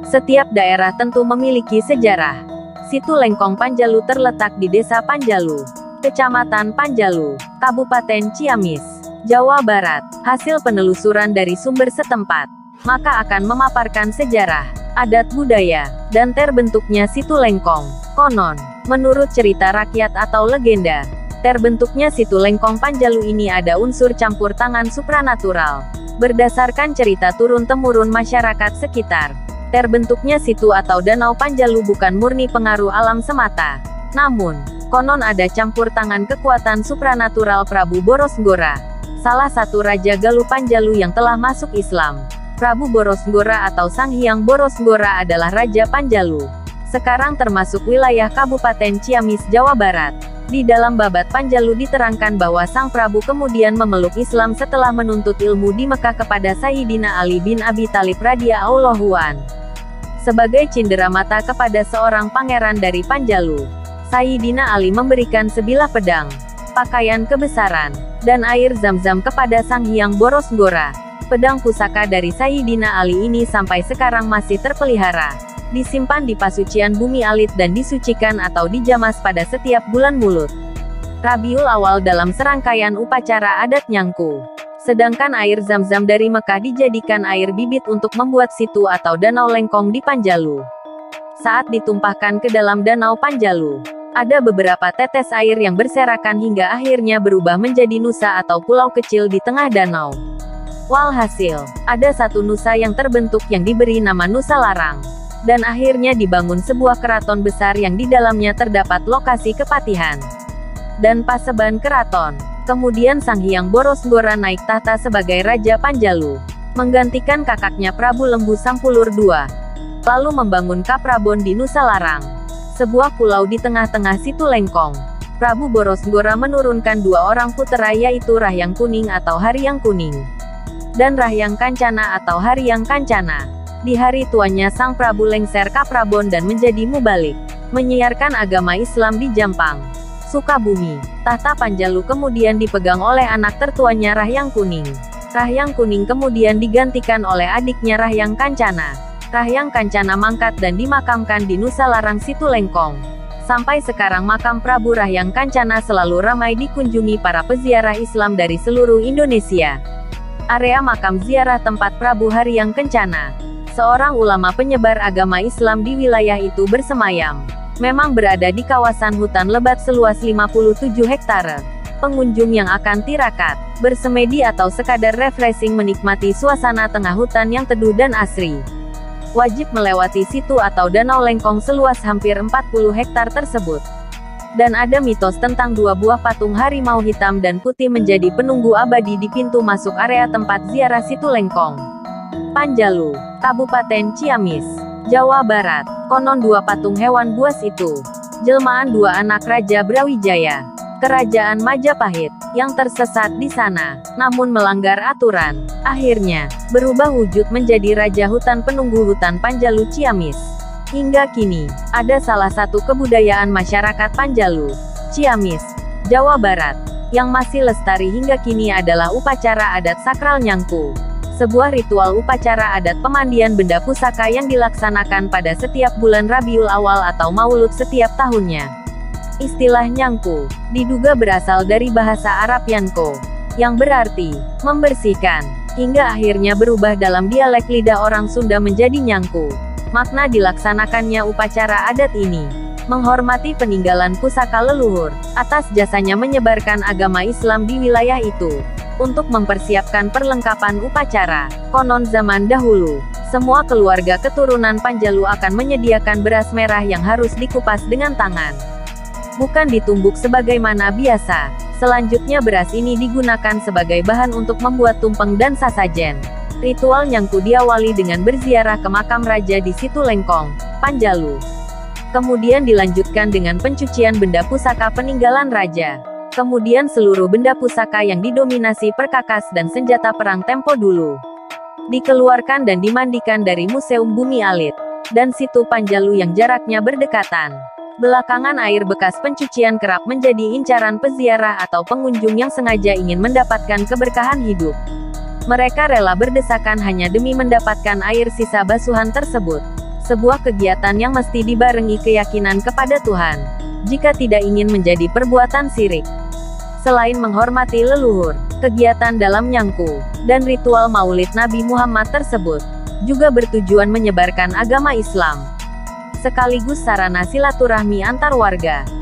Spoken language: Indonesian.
Setiap daerah tentu memiliki sejarah. Situ Lengkong Panjalu terletak di Desa Panjalu, Kecamatan Panjalu, Kabupaten Ciamis, Jawa Barat. Hasil penelusuran dari sumber setempat, maka akan memaparkan sejarah, adat budaya, dan terbentuknya Situ Lengkong. Konon, menurut cerita rakyat atau legenda, terbentuknya Situ Lengkong Panjalu ini ada unsur campur tangan supranatural. Berdasarkan cerita turun-temurun masyarakat sekitar, terbentuknya situ atau danau Panjalu bukan murni pengaruh alam semata. Namun, konon ada campur tangan kekuatan supranatural Prabu Borosnggora, salah satu Raja Galuh Panjalu yang telah masuk Islam. Prabu Borosnggora atau Sang Hyang Borosnggora adalah Raja Panjalu. Sekarang termasuk wilayah Kabupaten Ciamis, Jawa Barat. Di dalam Babat Panjalu diterangkan bahwa Sang Prabu kemudian memeluk Islam setelah menuntut ilmu di Mekah kepada Sayyidina Ali bin Abi Thalib radhiyallahu anhu. Sebagai cindera mata kepada seorang pangeran dari Panjalu, Sayyidina Ali memberikan sebilah pedang, pakaian kebesaran, dan air zam-zam kepada Sang Hyang Borosnggora. Pedang pusaka dari Sayyidina Ali ini sampai sekarang masih terpelihara, disimpan di Pasucian Bumi Alit dan disucikan atau dijamas pada setiap bulan Mulud Rabiul Awal dalam serangkaian upacara adat Nyangku. Sedangkan air zam-zam dari Mekah dijadikan air bibit untuk membuat situ atau danau Lengkong di Panjalu. Saat ditumpahkan ke dalam danau Panjalu, ada beberapa tetes air yang berserakan hingga akhirnya berubah menjadi nusa atau pulau kecil di tengah danau. Walhasil, ada satu nusa yang terbentuk yang diberi nama Nusa Larang. Dan akhirnya dibangun sebuah keraton besar yang di dalamnya terdapat lokasi kepatihan dan paseban keraton. Kemudian Sang Hyang Borosnggora naik tahta sebagai Raja Panjalu, menggantikan kakaknya Prabu Lembu Sampulur II. Lalu membangun Kaprabon di Nusa Larang, sebuah pulau di tengah-tengah Situ Lengkong. Prabu Borosnggora menurunkan dua orang putera yaitu Rahyang Kuning atau Haryang Kuning, dan Rahyang Kancana atau Haryang Kancana. Di hari tuanya Sang Prabu lengser Kaprabon dan menjadi mubalik, menyiarkan agama Islam di Jampang, Sukabumi. Tahta Panjalu kemudian dipegang oleh anak tertuanya Rahyang Kuning. Rahyang Kuning kemudian digantikan oleh adiknya Rahyang Kancana. Rahyang Kancana mangkat dan dimakamkan di Nusa Larang Situ Lengkong. Sampai sekarang makam Prabu Rahyang Kancana selalu ramai dikunjungi para peziarah Islam dari seluruh Indonesia. Area makam ziarah tempat Prabu Haryang Kencana, seorang ulama penyebar agama Islam di wilayah itu bersemayam, memang berada di kawasan hutan lebat seluas 57 hektare. Pengunjung yang akan tirakat, bersemedi atau sekadar refreshing menikmati suasana tengah hutan yang teduh dan asri, wajib melewati situ atau danau Lengkong seluas hampir 40 hektar tersebut. Dan ada mitos tentang dua buah patung harimau hitam dan putih menjadi penunggu abadi di pintu masuk area tempat ziarah Situ Lengkong. Panjalu, Kabupaten Ciamis, Jawa Barat. Konon dua patung hewan buas itu jelmaan dua anak Raja Brawijaya, Kerajaan Majapahit, yang tersesat di sana, namun melanggar aturan. Akhirnya, berubah wujud menjadi Raja Hutan Penunggu Hutan Panjalu Ciamis. Hingga kini, ada salah satu kebudayaan masyarakat Panjalu, Ciamis, Jawa Barat, yang masih lestari hingga kini adalah upacara adat sakral Nyangku. Sebuah ritual upacara adat pemandian benda pusaka yang dilaksanakan pada setiap bulan Rabiul Awal atau Maulud setiap tahunnya. Istilah Nyangku diduga berasal dari bahasa Arab Yanko, yang berarti membersihkan, hingga akhirnya berubah dalam dialek lidah orang Sunda menjadi Nyangku. Makna dilaksanakannya upacara adat ini menghormati peninggalan pusaka leluhur atas jasanya menyebarkan agama Islam di wilayah itu. Untuk mempersiapkan perlengkapan upacara, konon zaman dahulu, semua keluarga keturunan Panjalu akan menyediakan beras merah yang harus dikupas dengan tangan, bukan ditumbuk sebagaimana biasa. Selanjutnya beras ini digunakan sebagai bahan untuk membuat tumpeng dan sasajen. Ritual Nyangku diawali dengan berziarah ke makam raja di Situ Lengkong, Panjalu. Kemudian dilanjutkan dengan pencucian benda pusaka peninggalan raja. Kemudian seluruh benda pusaka yang didominasi perkakas dan senjata perang tempo dulu dikeluarkan dan dimandikan dari Museum Bumi Alit dan Situ Panjalu yang jaraknya berdekatan. Belakangan air bekas pencucian kerap menjadi incaran peziarah atau pengunjung yang sengaja ingin mendapatkan keberkahan hidup. Mereka rela berdesakan hanya demi mendapatkan air sisa basuhan tersebut. Sebuah kegiatan yang mesti dibarengi keyakinan kepada Tuhan, jika tidak ingin menjadi perbuatan syirik. Selain menghormati leluhur, kegiatan dalam nyangku, dan ritual Maulid Nabi Muhammad tersebut, juga bertujuan menyebarkan agama Islam, sekaligus sarana silaturahmi antar warga.